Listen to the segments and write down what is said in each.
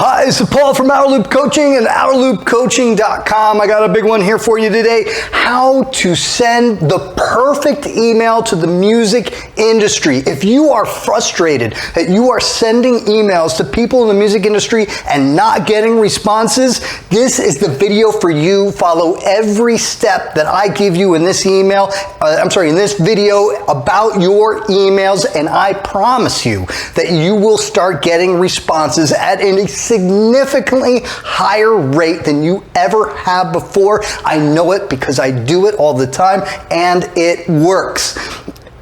Hi, this is Paul from Outerloop Coaching and OuterloopCoaching.com. I got a big one here for you today. How to send the perfect email to the music industry. If you are frustrated that you are sending emails to people in the music industry and not getting responses, this is the video for you. Follow every step that I give you in this in this video about your emails, and I promise you that you will start getting responses at a significantly higher rate than you ever have before. I know it because I do it all the time and it works.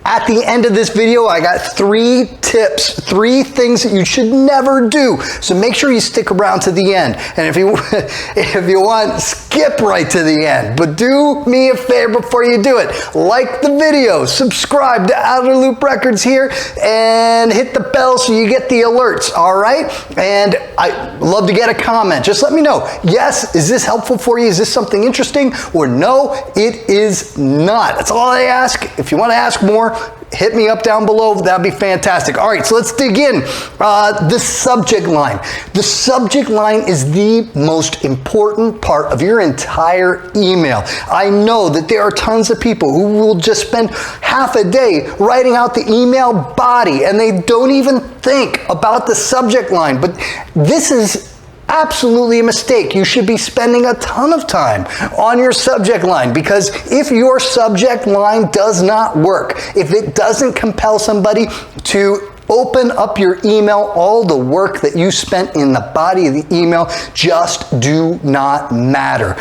At the end of this video, I got 3 tips, 3 things that you should never do. So make sure you stick around to the end. And if you want, skip right to the end. But do me a favor before you do it. Like the video, subscribe to Outerloop Records here, and hit the bell so you get the alerts, all right? And I love to get a comment. Just let me know. Yes, is this helpful for you? Is this something interesting? Or no, it is not. That's all I ask. If you want to ask more, hit me up down below. That'd be fantastic. All right, so let's dig in. The subject line. The subject line is the most important part of your entire email. I know that there are tons of people who will just spend half a day writing out the email body and they don't even think about the subject line. But this is absolutely a mistake. You should be spending a ton of time on your subject line, because if your subject line does not work, if it doesn't compel somebody to open up your email, all the work that you spent in the body of the email just do not matter.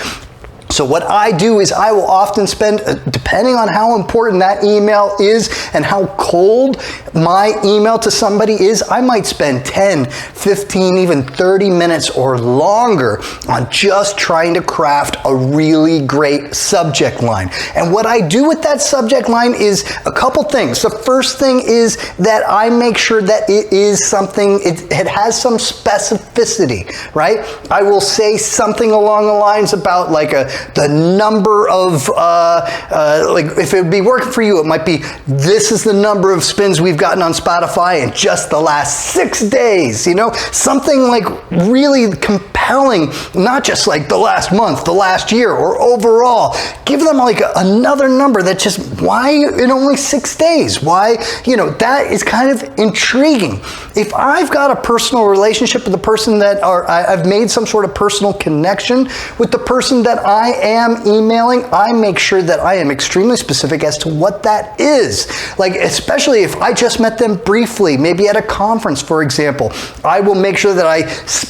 So what I do is I will often spend, depending on how important that email is and how cold my email to somebody is, I might spend 10, 15, even 30 minutes or longer on just trying to craft a really great subject line. And what I do with that subject line is a couple things. The first thing is that I make sure that it is something, it has some specificity, right? I will say something along the lines about like the number of, like if it would be working for you, it might be, this is the number of spins we've gotten on Spotify in just the last 6 days, you know, something like really compelling, not just like the last month, the last year, or overall. Give them like another number that just, why in only 6 days? Why, you know, that is kind of intriguing. If I've got a personal relationship with the person that, or I've made some sort of personal connection with the person that I am emailing, I make sure that I am extremely specific as to what that is. Like, especially if I just met them briefly, maybe at a conference, for example, I will make sure that I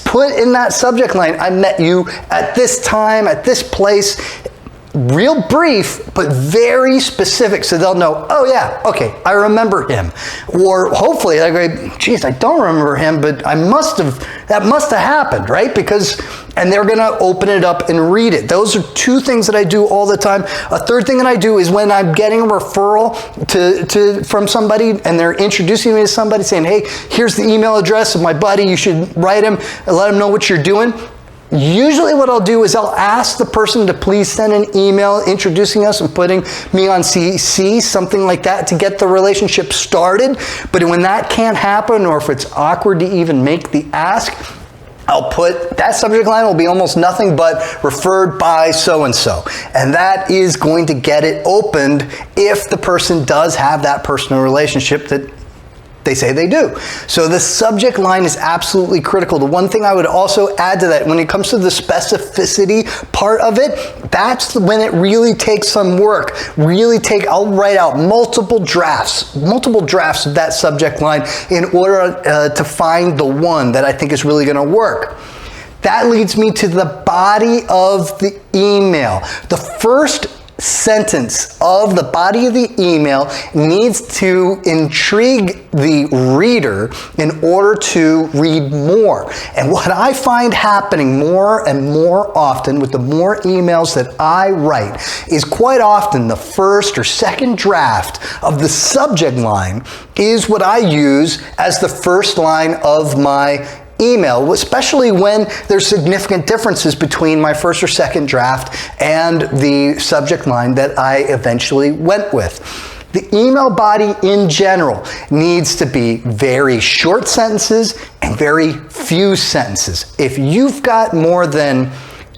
put in that subject line, I met you at this time, at this place. Real brief, but very specific, so they'll know, oh yeah, okay, I remember him. Or hopefully, I go, geez, I don't remember him, but that must have happened, right? Because, and they're gonna open it up and read it. Those are 2 things that I do all the time. A third thing that I do is when I'm getting a referral from somebody and they're introducing me to somebody saying, hey, here's the email address of my buddy, you should write him and let him know what you're doing. Usually what I'll do is I'll ask the person to please send an email introducing us and putting me on CC, something like that, to get the relationship started. But when that can't happen, or if it's awkward to even make the ask, I'll put, that subject line will be almost nothing but referred by so-and-so. And that is going to get it opened if the person does have that personal relationship that they say they do. So the subject line is absolutely critical. The one thing I would also add to that, when it comes to the specificity part of it, that's when it really takes some work. I'll write out multiple drafts of that subject line in order to find the one that I think is really gonna work. That leads me to the body of the email. The first sentence of the body of the email needs to intrigue the reader in order to read more. And what I find happening more and more often with the more emails that I write is quite often the first or second draft of the subject line is what I use as the first line of my email, especially when there's significant differences between my first or second draft and the subject line that I eventually went with. The email body in general needs to be very short sentences and very few sentences. If you've got more than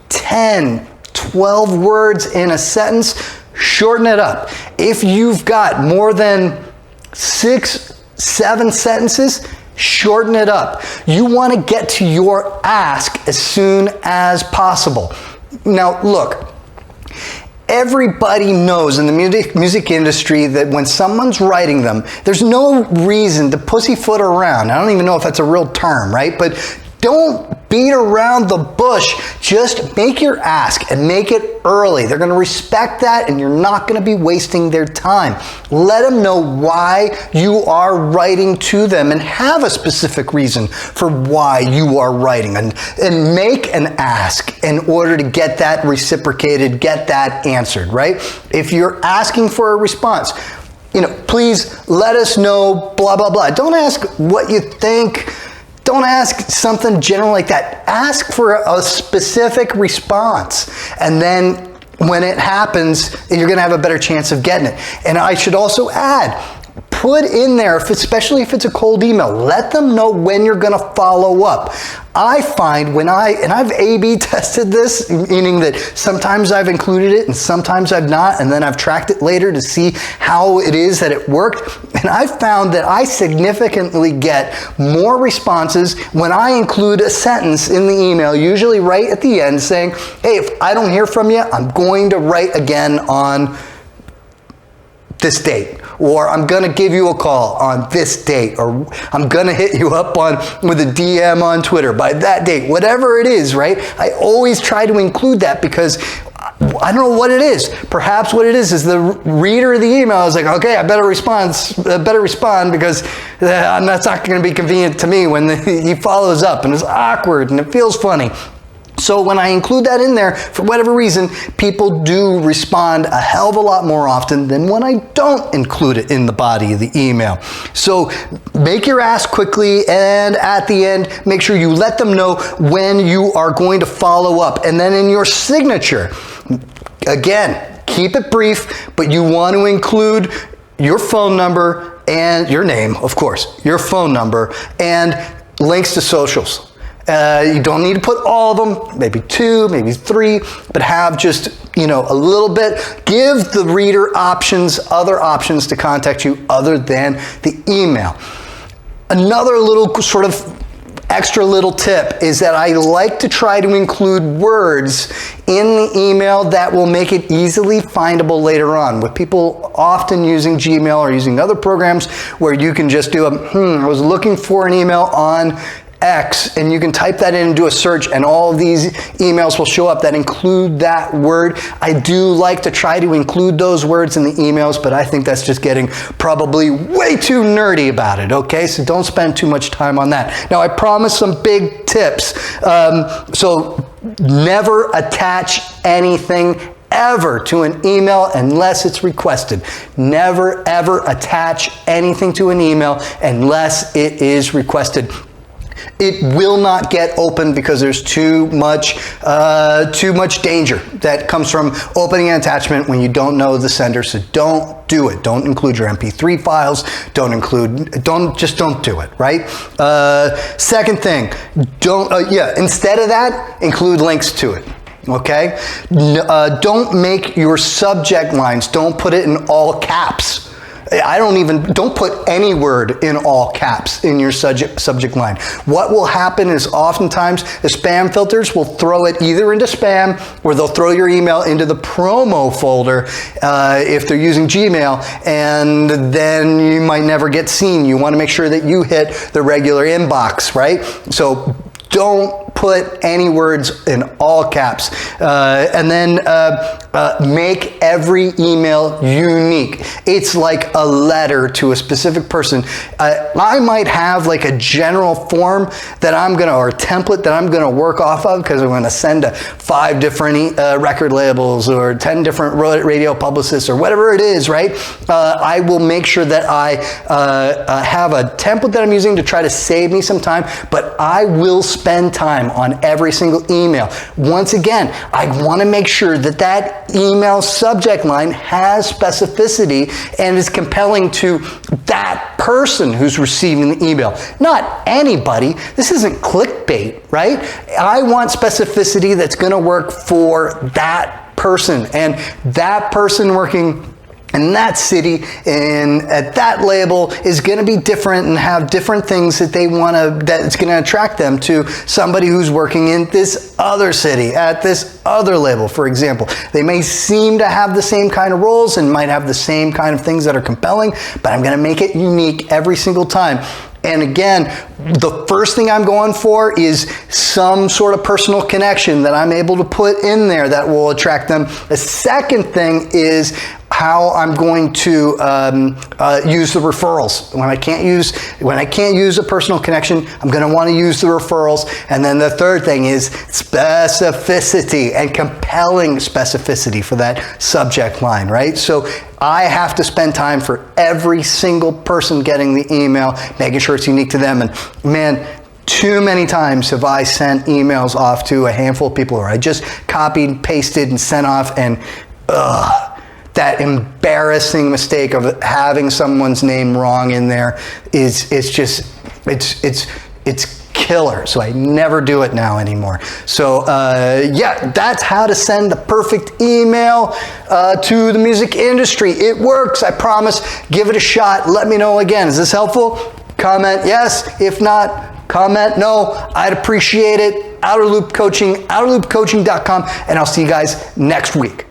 10, 12 words in a sentence, shorten it up. If you've got more than 6, 7 sentences, shorten it up. You want to get to your ask as soon as possible. Now, look. Everybody knows in the music industry that when someone's writing them, there's no reason to pussyfoot around. I don't even know if that's a real term, right? But don't beat around the bush. Just make your ask and make it early. They're going to respect that, and you're not going to be wasting their time. Let them know why you are writing to them and have a specific reason for why you are writing, and make an ask in order to get that reciprocated, get that answered, right? If you're asking for a response, please let us know, blah, blah, blah. Don't ask what you think. Don't ask something general like that. Ask for a specific response. And then when it happens, you're going to have a better chance of getting it. And I should also add, put in there, especially if it's a cold email, let them know when you're going to follow up. I find and I've A/B tested this, meaning that sometimes I've included it and sometimes I've not, and then I've tracked it later to see how it is that it worked. And I found that I significantly get more responses when I include a sentence in the email, usually right at the end, saying, hey, if I don't hear from you, I'm going to write again on this date, or I'm going to give you a call on this date, or I'm going to hit you up with a DM on Twitter by that date, whatever it is, right? I always try to include that because I don't know what it is. Perhaps what it is the reader of the email is like, okay, I better respond because that's not going to be convenient to me when he follows up, and it's awkward and it feels funny. So when I include that in there, for whatever reason, people do respond a hell of a lot more often than when I don't include it in the body of the email. So make your ask quickly, and at the end, make sure you let them know when you are going to follow up. And then in your signature, again, keep it brief, but you want to include your phone number and your name, of course, your phone number, and links to socials. You don't need to put all of them, maybe 2, maybe 3, but have just, a little bit. Give the reader other options to contact you other than the email. Another little sort of extra little tip is that I like to try to include words in the email that will make it easily findable later on. With people often using Gmail or using other programs where you can just do I was looking for an email on X, and you can type that in and do a search, and all of these emails will show up that include that word. I do like to try to include those words in the emails, but I think that's just getting probably way too nerdy about it, okay? So don't spend too much time on that. Now, I promise some big tips. So never attach anything ever to an email unless it's requested. Never, ever attach anything to an email unless it is requested. It will not get opened because there's too much danger that comes from opening an attachment when you don't know the sender. So don't do it. Don't include your MP3 files. Don't do it, right? Second thing, instead of that, include links to it. Okay? Don't make your subject lines, don't put it in all caps. Don't put any word in all caps in your subject line. What will happen is oftentimes the spam filters will throw it either into spam, or they'll throw your email into the promo folder if they're using Gmail, and then you might never get seen. You want to make sure that you hit the regular inbox, right? So don't put any words in all caps. And then make every email unique. It's like a letter to a specific person. I might have like a general form that or a template that I'm gonna work off of because I'm gonna send to 5 different record labels or 10 different radio publicists or whatever it is, right? I will make sure that I have a template that I'm using to try to save me some time, but I will spend time on every single email. Once again, I want to make sure that that email subject line has specificity and is compelling to that person who's receiving the email, not anybody. This isn't clickbait, right? I want specificity that's going to work for that person, and that person working in that city and at that label is going to be different and have different things that they want to, that's going to attract them to somebody who's working in this other city at this other label, for example. They may seem to have the same kind of roles and might have the same kind of things that are compelling, but I'm going to make it unique every single time. And again, the first thing I'm going for is some sort of personal connection that I'm able to put in there that will attract them. The second thing is how I'm going to use the referrals. When I can't use a personal connection, I'm going to want to use the referrals. And then the third thing is specificity and compelling specificity for that subject line, right? So I have to spend time for every single person getting the email, making sure it's unique to them. And man, too many times have I sent emails off to a handful of people, or I just copied, pasted, and sent off, and that embarrassing mistake of having someone's name wrong in there is just it's killer. So I never do it now anymore. So yeah, that's how to send the perfect email to the music industry. It works, I promise. Give it a shot. Let me know again. Is this helpful? Comment yes. If not, comment no. I'd appreciate it. Outerloop Coaching, outerloopcoaching.com, and I'll see you guys next week.